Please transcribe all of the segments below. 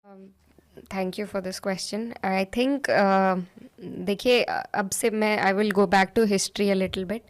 Thank you for this question. I think देखिए, अब से मैं I will go back to history a little bit.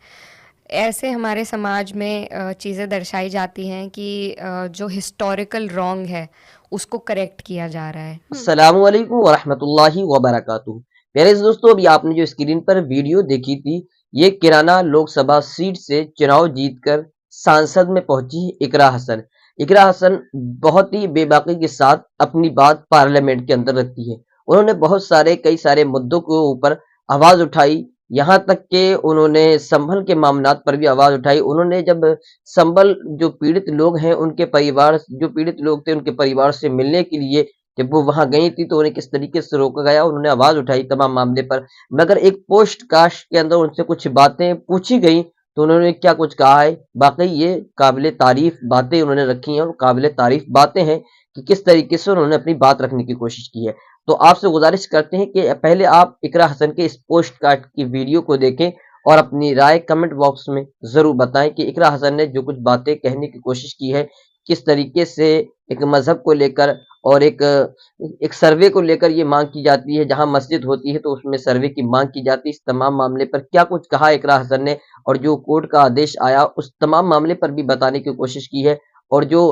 ऐसे हमारे समाज में चीज़ें दर्शाई जाती हैं कि जो हिस्टोरिकल रॉन्ग है उसको करेक्ट किया जा रहा है। अस्सलामुअलैकुम वरहमतुल्लाहि वबरकातुहू। प्यारे दोस्तों, अभी आपने जो स्क्रीन पर वीडियो देखी थी, ये किराना लोकसभा सीट से चुनाव जीतकर सांसद में पहुंची इकरा हसन। इकरा हसन बहुत ही बेबाकी के साथ अपनी बात पार्लियामेंट के अंदर रखती है। उन्होंने कई सारे मुद्दों के ऊपर आवाज उठाई। यहाँ तक कि उन्होंने संभल के मामलात पर भी आवाज उठाई। उन्होंने जब संभल जो पीड़ित लोग हैं, उनके परिवार जो पीड़ित लोग थे, उनके परिवार से मिलने के लिए जब वो वहां गई थी तो उन्हें किस तरीके से रोका गया, उन्होंने आवाज उठाई तमाम मामले पर। मगर एक पोस्ट कास्ट के अंदर उनसे कुछ बातें पूछी गई तो उन्होंने क्या कुछ कहा है, वाकई ये काबिले तारीफ बातें उन्होंने रखी हैं और काबिले तारीफ बातें हैं कि किस तरीके से उन्होंने अपनी बात रखने की कोशिश की है। तो आपसे गुजारिश करते हैं कि पहले आप इकरा हसन के इस पोस्ट कार्ड की वीडियो को देखें और अपनी राय कमेंट बॉक्स में जरूर बताएं कि इकरा हसन ने जो कुछ बातें कहने की कोशिश की है, किस तरीके से एक मजहब को लेकर और एक सर्वे को लेकर ये मांग की जाती है, जहां मस्जिद होती है तो उसमें सर्वे की मांग की जाती है। इस तमाम मामले पर क्या कुछ कहा इकरा हसन ने और जो कोर्ट का आदेश आया उस तमाम मामले पर भी बताने की कोशिश की है। और जो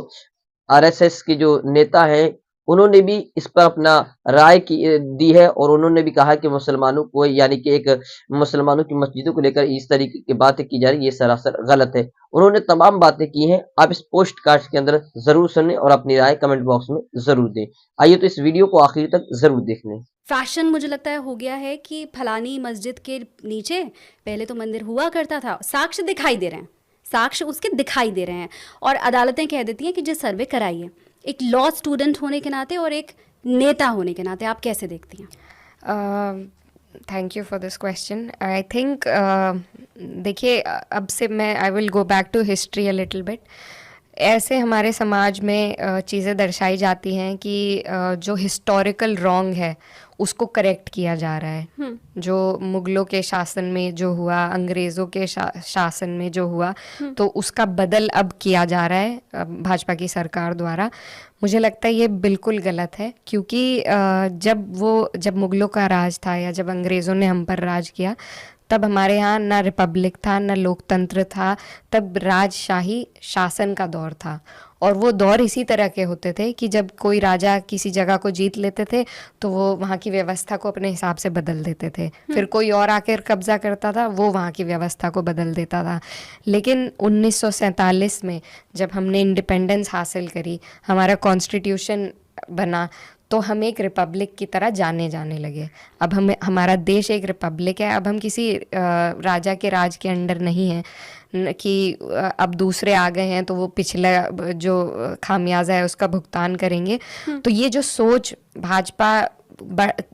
आरएसएस के जो नेता हैं, उन्होंने भी इस पर अपना राय दी है और उन्होंने भी कहा कि मुसलमानों को, यानी कि एक मुसलमानों की मस्जिदों को लेकर इस तरीके की बातें की जा रही है, ये सरासर गलत है। उन्होंने तमाम बातें की हैं। आप इस पोस्ट कार्ड के अंदर जरूर सुनें और अपनी राय कमेंट बॉक्स में जरूर दें। आइए तो इस वीडियो को आखिर तक जरूर देख लें। फैशन मुझे लगता है हो गया है कि फलानी मस्जिद के नीचे पहले तो मंदिर हुआ करता था, साक्ष्य दिखाई दे रहे हैं, साक्ष्य उसके दिखाई दे रहे हैं और अदालतें कह देती हैं कि जो सर्वे कराइए। एक लॉ स्टूडेंट होने के नाते और एक नेता होने के नाते आप कैसे देखती हैं? Thank you for this question. I think देखिए, अब से मैं I will go back to history a little bit. ऐसे हमारे समाज में चीज़ें दर्शाई जाती हैं कि जो हिस्टोरिकल रॉन्ग है उसको करेक्ट किया जा रहा है। जो मुग़लों के शासन में जो हुआ, अंग्रेज़ों के शासन में जो हुआ, तो उसका बदल अब किया जा रहा है भाजपा की सरकार द्वारा। मुझे लगता है ये बिल्कुल गलत है, क्योंकि जब मुग़लों का राज था या जब अंग्रेज़ों ने हम पर राज किया, तब हमारे यहाँ ना रिपब्लिक था, ना लोकतंत्र था। तब राजशाही शासन का दौर था और वो दौर इसी तरह के होते थे कि जब कोई राजा किसी जगह को जीत लेते थे तो वो वहाँ की व्यवस्था को अपने हिसाब से बदल देते थे। फिर कोई और आकर कब्जा करता था, वो वहाँ की व्यवस्था को बदल देता था। लेकिन 1947 में जब हमने इंडिपेंडेंस हासिल करी, हमारा कॉन्स्टिट्यूशन बना, तो हम एक रिपब्लिक की तरह जाने लगे। अब हमारा देश एक रिपब्लिक है। अब हम किसी राजा के राज के अंडर नहीं हैं कि अब दूसरे आ गए हैं तो वो पिछला जो खामियाजा है उसका भुगतान करेंगे। तो ये जो सोच भाजपा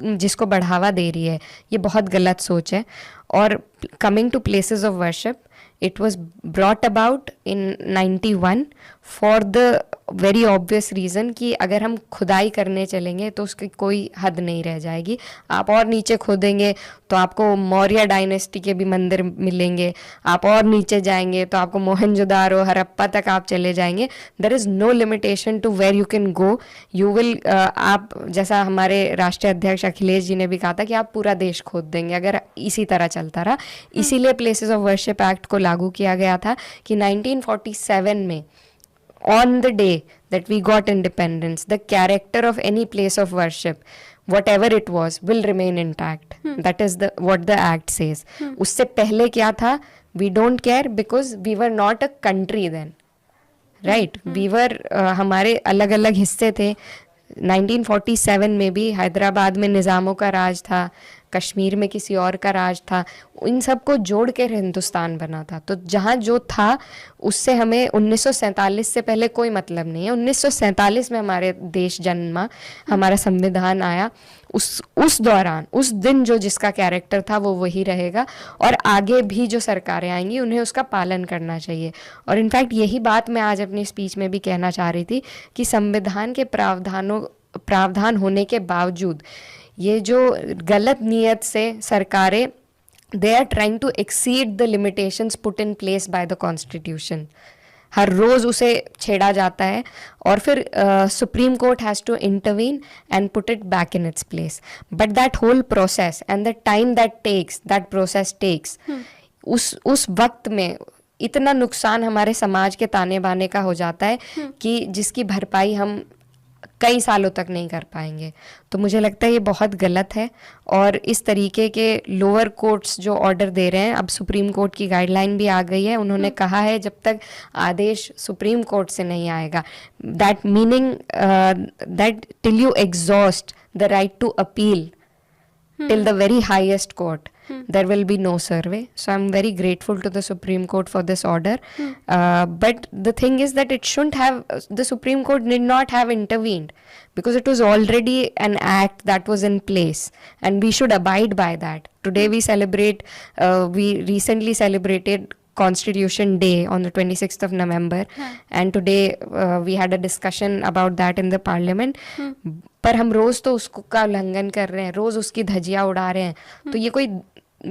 जिसको बढ़ावा दे रही है, ये बहुत गलत सोच है। और coming to places of worship, it was brought about in 91 for the very obvious reason कि अगर हम खुदाई करने चलेंगे तो उसकी कोई हद नहीं रह जाएगी। आप और नीचे खोदेंगे तो आपको मौर्य डायनेस्टी के भी मंदिर मिलेंगे, आप और नीचे जाएंगे तो आपको मोहनजोदारो, हड़प्पा तक आप चले जाएंगे। There is no limitation to where you can go. You will आप, जैसा हमारे राष्ट्रीय अध्यक्ष अखिलेश जी ने भी कहा था कि आप पूरा देश खोद देंगे अगर इसी तरह चलता रहा। इसीलिए प्लेसेस ऑफ वर्शिप एक्ट को लागू किया गया था कि 1947 में, on the day that we got independence, the character of any place of worship, whatever it was, will remain intact. That is what the act says. उससे पहले क्या था? We don't care because we were not a country then. Right? We were हमारे अलग अलग हिस्से थे। 1947 में भी हैदराबाद में निज़ामों का राज था, कश्मीर में किसी और का राज था। इन सब को जोड़ के हिंदुस्तान बना था। तो जहाँ जो था उससे हमें 1947 से पहले कोई मतलब नहीं है। 1947 में हमारे देश जन्मा, हमारा संविधान आया। उस दौरान, उस दिन जो जिसका कैरेक्टर था वो वही रहेगा और आगे भी जो सरकारें आएंगी उन्हें उसका पालन करना चाहिए। और इनफैक्ट यही बात मैं आज अपनी स्पीच में भी कहना चाह रही थी कि संविधान के प्रावधान होने के बावजूद ये जो गलत नीयत से सरकारें, they are trying to exceed the limitations put in place by the constitution. हर रोज़ उसे छेड़ा जाता है और फिर supreme court has to intervene and put it back in its place. But that whole process and the time that process takes, उस वक्त में इतना नुकसान हमारे समाज के ताने बाने का हो जाता है कि जिसकी भरपाई हम कई सालों तक नहीं कर पाएंगे. तो मुझे लगता है ये बहुत गलत है. और इस तरीके के लोअर कोर्ट्स जो ऑर्डर दे रहे हैं, अब सुप्रीम कोर्ट की गाइडलाइन भी आ गई है. उन्होंने कहा है जब तक आदेश सुप्रीम कोर्ट से नहीं आएगा, that meaning that till you exhaust the right to appeal till the very highest court, there will be no survey. So I'm very grateful to the Supreme Court for this order. But the thing is that it shouldn't have, the Supreme Court did not have intervened because it was already an act that was in place and we should abide by that. Today we celebrate, we recently celebrated Constitution Day on the 26th of November, and today we had a discussion about that in the parliament. पर हम रोज तो उसको का उल्लंघन कर रहे हैं, रोज उसकी धज्जियां उड़ा रहे हैं. तो ये कोई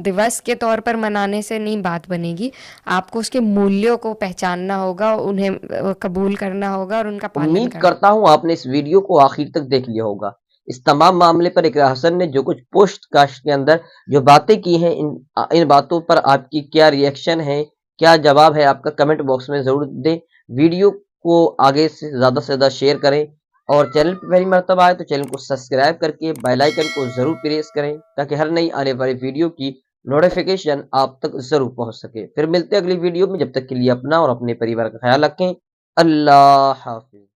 दिवस के तौर पर मनाने से नहीं बात बनेगी. आपको उसके मूल्यों को पहचानना होगा, उन्हें कबूल करना होगा और उनका पालन उम्मीद करना. करता हूं आपने इस वीडियो को आखिर तक देख लिया होगा. इस तमाम मामले पर इकरा हसन ने जो कुछ पोस्ट कास्ट के अंदर जो बातें की हैं, इन बातों पर आपकी क्या रिएक्शन है, क्या जवाब है आपका, कमेंट बॉक्स में जरूर दें. वीडियो को आगे से ज्यादा शेयर करें और चैनल पर पहली मर्तबा आए तो चैनल को सब्सक्राइब करके बेल आइकन को जरूर प्रेस करें ताकि हर नई आने वाली वीडियो की नोटिफिकेशन आप तक जरूर पहुंच सके. फिर मिलते हैं अगली वीडियो में. जब तक के लिए अपना और अपने परिवार का ख्याल रखें. अल्लाह हाफिज.